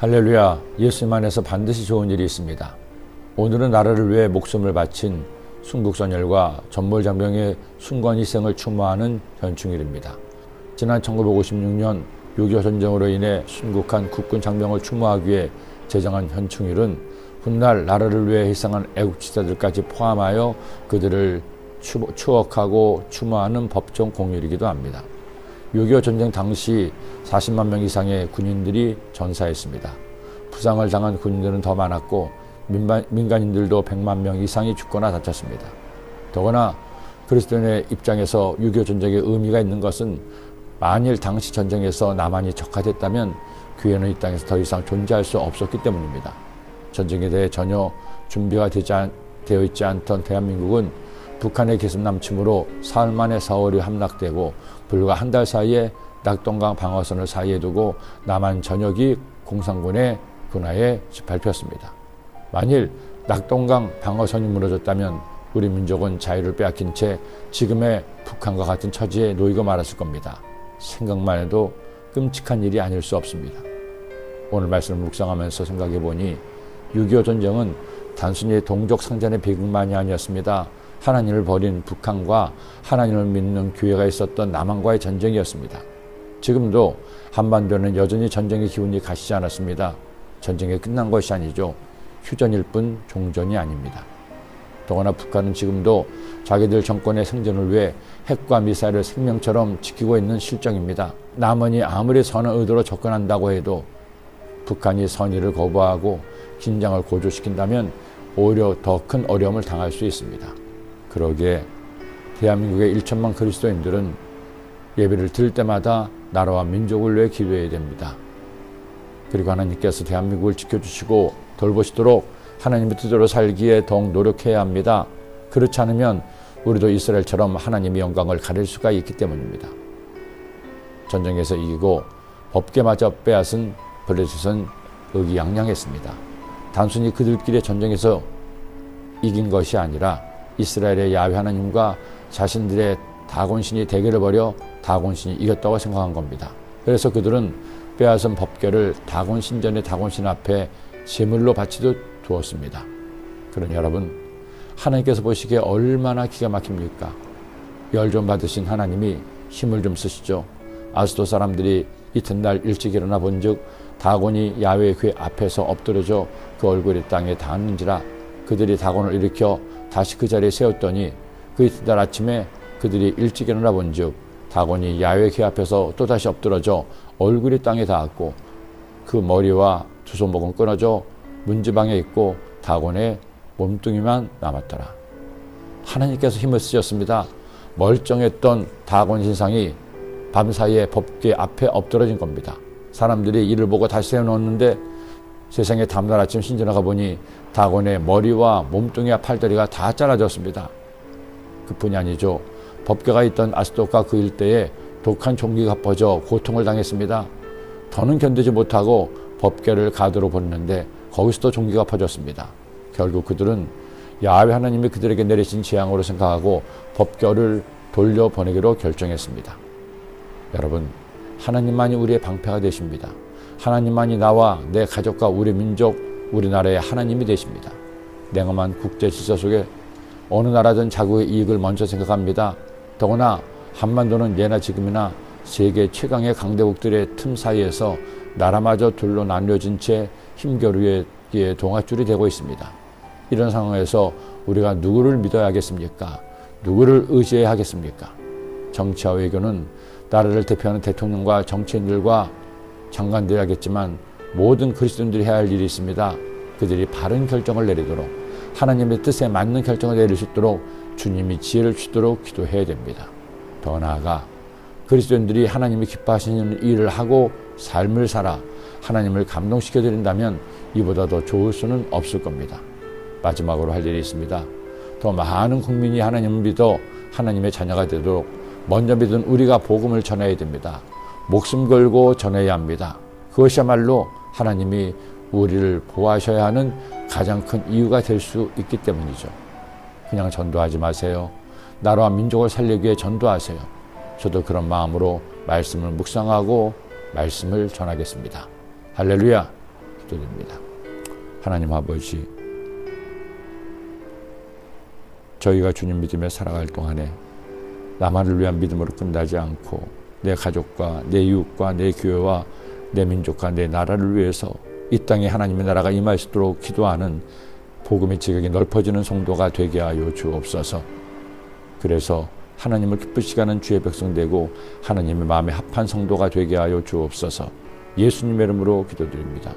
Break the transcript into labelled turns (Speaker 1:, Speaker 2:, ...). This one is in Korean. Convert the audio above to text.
Speaker 1: 할렐루야, 예수님 안에서 반드시 좋은 일이 있습니다. 오늘은 나라를 위해 목숨을 바친 순국선열과 전몰장병의 순관희생을 추모하는 현충일입니다. 지난 1956년 6.25 전쟁으로 인해 순국한 국군 장병을 추모하기 위해 제정한 현충일은 훗날 나라를 위해 희생한 애국지사들까지 포함하여 그들을 추억하고 추모하는 법정 공휴일이기도 합니다. 6.25 전쟁 당시 40만 명 이상의 군인들이 전사했습니다. 부상을 당한 군인들은 더 많았고 민간인들도 100만 명 이상이 죽거나 다쳤습니다. 더구나 그리스도인의 입장에서 6.25 전쟁의 의미가 있는 것은 만일 당시 전쟁에서 남한이 적화됐다면 교회는 이 땅에서 더 이상 존재할 수 없었기 때문입니다. 전쟁에 대해 전혀 준비가 되어 있지 않던 대한민국은 북한의 계습 남침으로 사흘 만에 서울이 함락되고 불과 한 달 사이에 낙동강 방어선을 사이에 두고 남한 전역이 공산군의 군하에 밟혔습니다. 만일 낙동강 방어선이 무너졌다면 우리 민족은 자유를 빼앗긴 채 지금의 북한과 같은 처지에 놓이고 말았을 겁니다. 생각만 해도 끔찍한 일이 아닐 수 없습니다. 오늘 말씀을 묵상하면서 생각해보니 6.25 전쟁은 단순히 동족 상전의 비극만이 아니었습니다. 하나님을 버린 북한과 하나님을 믿는 교회가 있었던 남한과의 전쟁이었습니다. 지금도 한반도는 여전히 전쟁의 기운이 가시지 않았습니다. 전쟁이 끝난 것이 아니죠. 휴전일 뿐 종전이 아닙니다. 더구나 북한은 지금도 자기들 정권의 생존을 위해 핵과 미사일을 생명처럼 지키고 있는 실정입니다. 남한이 아무리 선한 의도로 접근한다고 해도 북한이 선의를 거부하고 긴장을 고조시킨다면 오히려 더 큰 어려움을 당할 수 있습니다. 그러기에 대한민국의 1천만 그리스도인들은 예배를 드릴 때마다 나라와 민족을 위해 기도해야 됩니다. 그리고 하나님께서 대한민국을 지켜주시고 돌보시도록 하나님의 뜻대로 살기에 더욱 노력해야 합니다. 그렇지 않으면 우리도 이스라엘처럼 하나님의 영광을 가릴 수가 있기 때문입니다. 전쟁에서 이기고 법궤마저 빼앗은 블레셋은 의기양양했습니다. 단순히 그들끼리 전쟁에서 이긴 것이 아니라 이스라엘의 야훼 하나님과 자신들의 다곤신이 대결을 벌여 다곤신이 이겼다고 생각한 겁니다. 그래서 그들은 빼앗은 법궤를 다곤신전의 다곤신 앞에 제물로 바치듯 두었습니다. 그러니 여러분, 하나님께서 보시기에 얼마나 기가 막힙니까? 열 좀 받으신 하나님이 힘을 좀 쓰시죠. 아스도 사람들이 이튿날 일찍 일어나 본즉 다곤이 야훼의 궤 앞에서 엎드려져 그 얼굴이 땅에 닿았는지라. 그들이 다곤을 일으켜 다시 그 자리에 세웠더니 그 이튿날 아침에 그들이 일찍 일어나 본즉 다곤이 야훼의 궤 앞에서 또다시 엎드러져 얼굴이 땅에 닿았고 그 머리와 두 손목은 끊어져 문지방에 있고 다곤의 몸뚱이만 남았더라. 하나님께서 힘을 쓰셨습니다. 멀쩡했던 다곤 신상이 밤사이에 법궤 앞에 엎드러진 겁니다. 사람들이 이를 보고 다시 세워놓았는데 세상에 다음날 아침 신전에 가보니 다곤의 머리와 몸뚱이와 팔다리가 다 잘라졌습니다. 그뿐이 아니죠. 법궤가 있던 아스돗과 그 일대에 독한 종기가 퍼져 고통을 당했습니다. 더는 견디지 못하고 법궤를 가두로 보냈는데 거기서도 종기가 퍼졌습니다. 결국 그들은 야훼 하나님이 그들에게 내리신 재앙으로 생각하고 법궤를 돌려보내기로 결정했습니다. 여러분, 하나님만이 우리의 방패가 되십니다. 하나님만이 나와 내 가족과 우리 민족, 우리나라의 하나님이 되십니다. 냉엄한 국제 질서 속에 어느 나라든 자국의 이익을 먼저 생각합니다. 더구나 한반도는 예나 지금이나 세계 최강의 강대국들의 틈 사이에서 나라마저 둘로 나뉘어진 채 힘겨루기의 동아줄이 되고 있습니다. 이런 상황에서 우리가 누구를 믿어야 하겠습니까? 누구를 의지해야 하겠습니까? 정치와 외교는 나라를 대표하는 대통령과 정치인들과 장관들이 하겠지만 모든 그리스도인들이 해야 할 일이 있습니다. 그들이 바른 결정을 내리도록, 하나님의 뜻에 맞는 결정을 내릴 수 있도록 주님이 지혜를 주도록 기도해야 됩니다. 더 나아가 그리스도인들이 하나님이 기뻐하시는 일을 하고 삶을 살아 하나님을 감동시켜 드린다면 이보다 더 좋을 수는 없을 겁니다. 마지막으로 할 일이 있습니다. 더 많은 국민이 하나님을 믿어 하나님의 자녀가 되도록 먼저 믿은 우리가 복음을 전해야 됩니다. 목숨 걸고 전해야 합니다. 그것이야말로 하나님이 우리를 보호하셔야 하는 가장 큰 이유가 될 수 있기 때문이죠. 그냥 전도하지 마세요. 나라와 민족을 살리기 위해 전도하세요. 저도 그런 마음으로 말씀을 묵상하고 말씀을 전하겠습니다. 할렐루야! 기도드립니다. 하나님 아버지, 저희가 주님 믿음에 살아갈 동안에 나만을 위한 믿음으로 끝나지 않고 내 가족과 내 이웃과 내 교회와 내 민족과 내 나라를 위해서 이 땅에 하나님의 나라가 임하시도록 기도하는 복음의 지각이 넓어지는 성도가 되게 하여 주옵소서. 그래서 하나님을 기쁘시게 하는 주의 백성 되고 하나님의 마음에 합한 성도가 되게 하여 주옵소서. 예수님의 이름으로 기도드립니다.